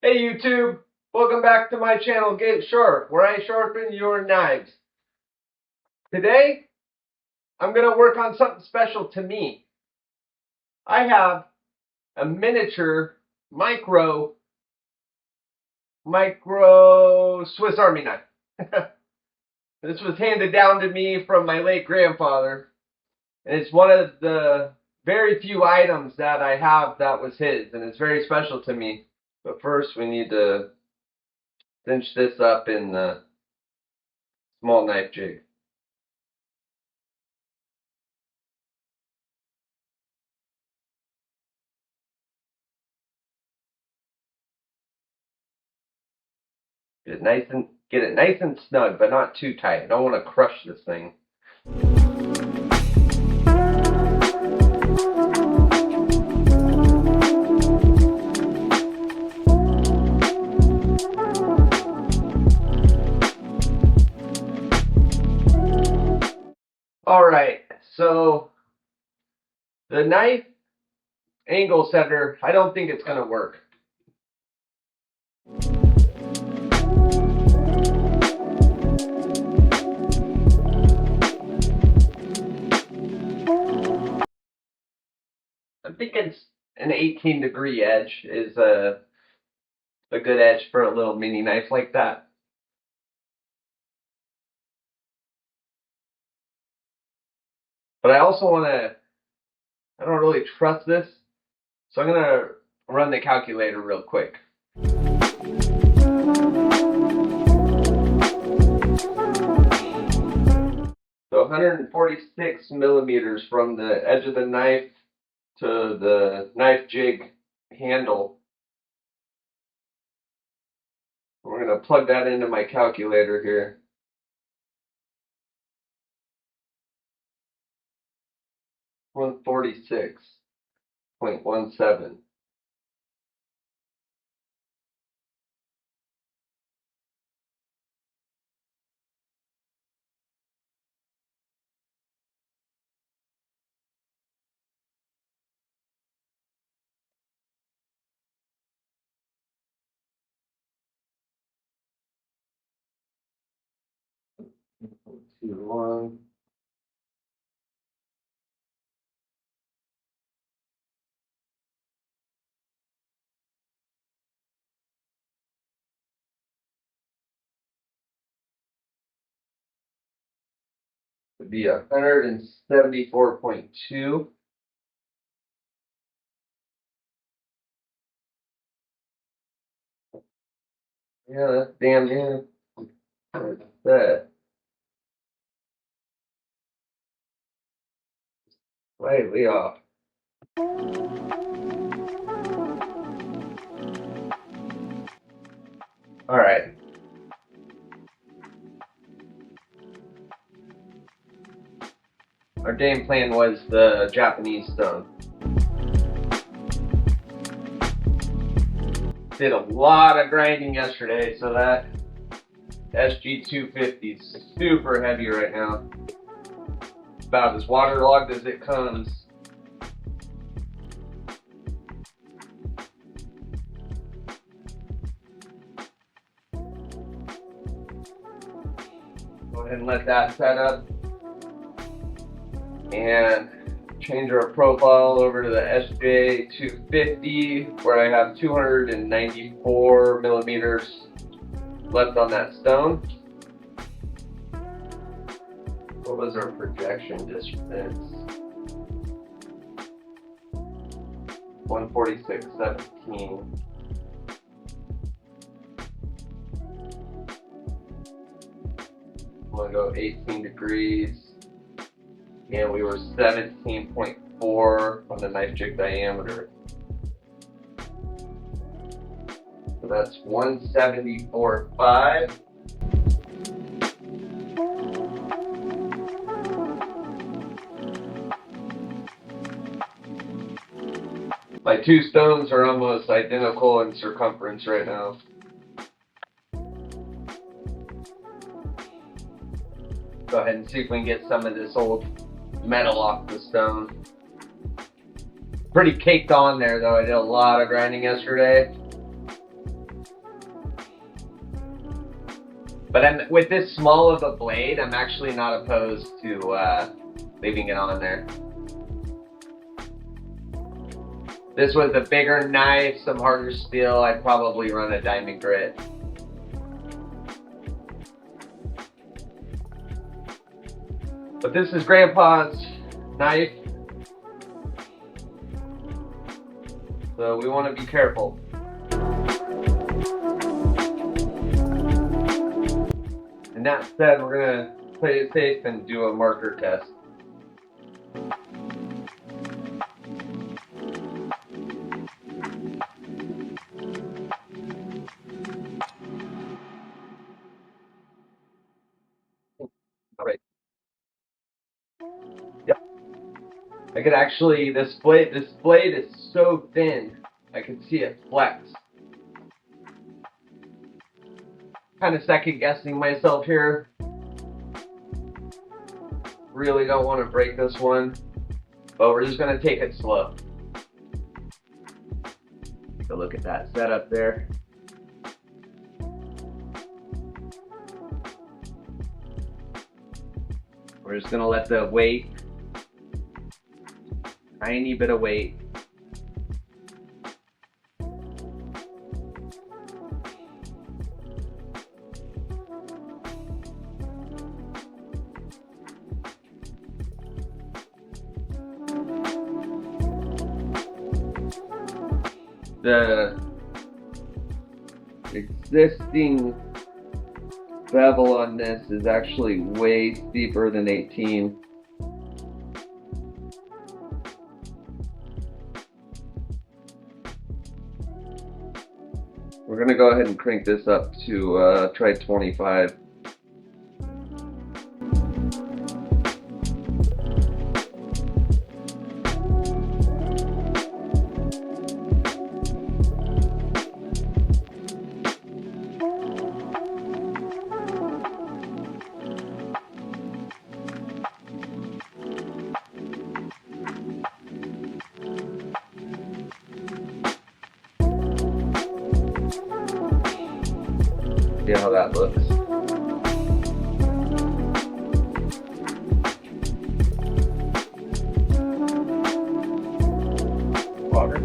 Hey YouTube, welcome back to my channel Get Sharp, where I sharpen your knives. Today, I'm going to work on something special to me. I have a miniature micro Swiss Army knife. This was handed down to me from my late grandfather, and it's one of the very few items that I have that was his, and it's very special to me. But first, we need to cinch this up in the small knife jig. Get it nice and snug, but not too tight. I don't want to crush this thing. Alright, so the knife angle setter, I don't think it's going to work. I'm thinking an 18-degree edge is a good edge for a little mini knife like that. But I also I don't really trust this, so I'm going to run the calculator real quick. So 146 millimeters from the edge of the knife to the knife jig handle. We're going to plug that into my calculator here. $146.17. Two, one. Would be 174.2. Yeah, that's damn near. What's that? Slightly off. All right. Our game plan was the Japanese stone. Did a lot of grinding yesterday, so that SG250 is super heavy right now. About as waterlogged as it comes. Go ahead and let that set up. And change our profile over to the SJ250, where I have 294 millimeters left on that stone. What was our projection distance? 146.17. I'm gonna go 18 degrees. And we were 17.4 on the knife jig diameter. So that's 174.5. My two stones are almost identical in circumference right now. Go ahead and see if we can get some of this old metal off the stone. Pretty caked on there though. I did a lot of grinding yesterday. But with this small of a blade, I'm actually not opposed to leaving it on there. This was a bigger knife, some harder steel, I'd probably run a diamond grit. But this is Grandpa's knife, so we want to be careful. And that said, we're going to play it safe and do a marker test. All right. Yep. I could actually, this blade is so thin, I can see it flex. Kind of second guessing myself here. Really don't want to break this one, but we're just going to take it slow. Take a look at that setup there. We're just going to let the weight, tiny bit of weight, the existing bevel on this is actually way steeper than 18. We're going to go ahead and crank this up to try 25. See how that looks. Water.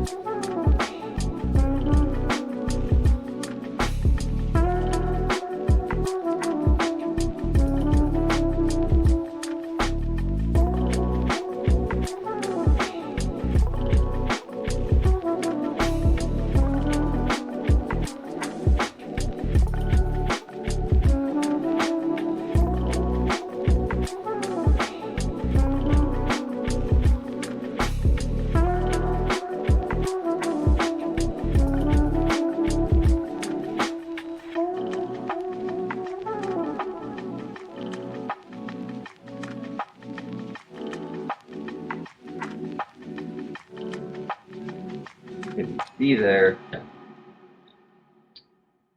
You can see there,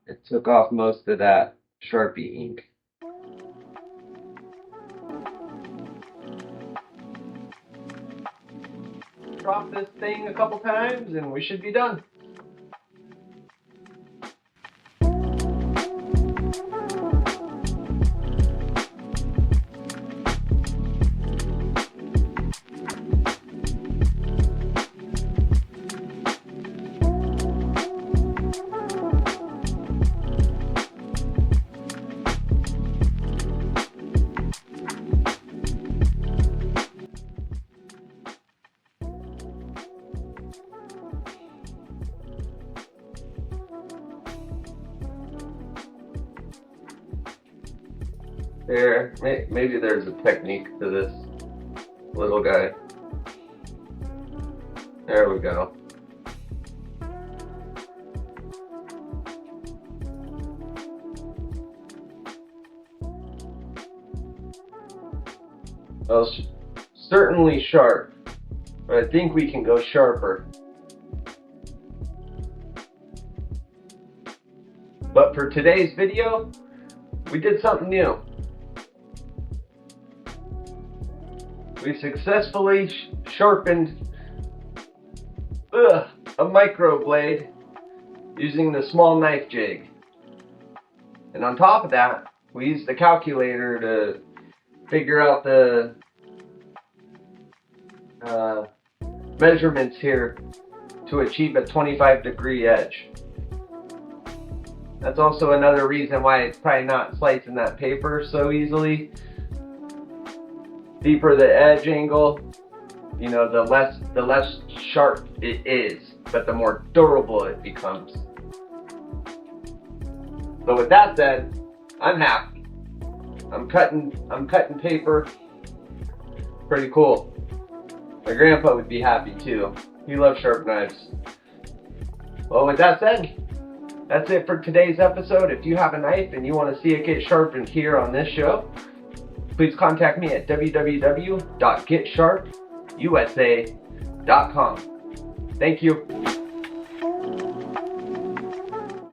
it took off most of that Sharpie ink. Drop this thing a couple times and we should be done. There, maybe there's a technique to this little guy. There we go. Well, certainly sharp, but I think we can go sharper. But for today's video, we did something new. We successfully sharpened a micro blade using the small knife jig. And on top of that, We used the calculator to figure out the measurements here to achieve a 25-degree edge. That's also another reason why it's probably not slicing that paper so easily. Deeper the edge angle, you know, the less sharp it is, but the more durable it becomes. So with that said, I'm happy. I'm cutting paper. Pretty cool. My grandpa would be happy too. He loves sharp knives. Well, with that said, that's it for today's episode. If you have a knife and you want to see it get sharpened here on this show, please contact me at www.getsharpusa.com. Thank you.